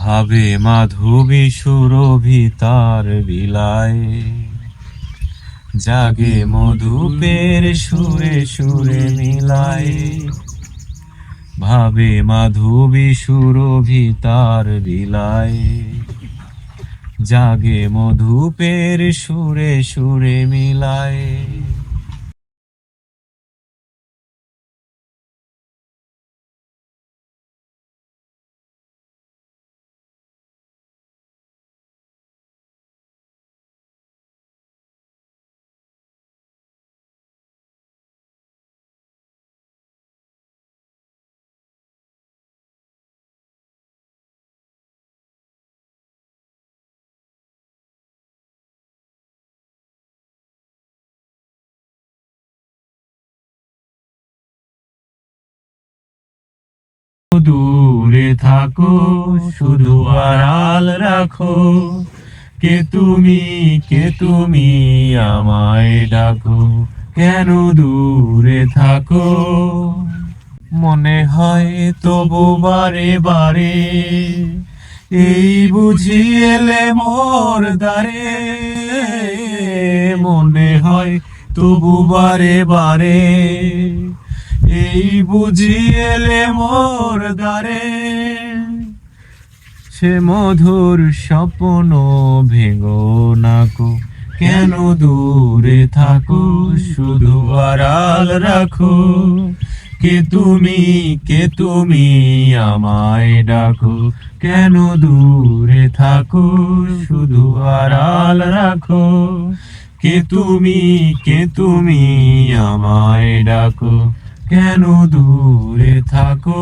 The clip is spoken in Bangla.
ভাবে মাধবী সুরভি তার বিলায়, জাগে মধুপের সুরে সুরে মিলায়। ভাবে মাধবী সুরভি তার বিলায়, জাগে মধুপের সুরে সুরে মিলায়। দূরে থাকো শুধু আড়াল রাখো, কে তুমি আমায় ডাকো, কেন দূরে থাকো। মনে হয় তবু বারে বারে, এই বুঝি এলে মোর দ্বারে। মনে হয় তবু বারে বারে, এই বুঝি এলে মোর দ্বারে। সে মধুর স্বপ্ন ভেঙো নাকো, কেন দূরে থাকো শুধু আড়াল রাখো। কে তুমি আমায় ডাকো, কেন দূরে থাকো শুধু আড়াল রাখো। কে তুমি আমায় ডাকো, কেন দূরে থাকো।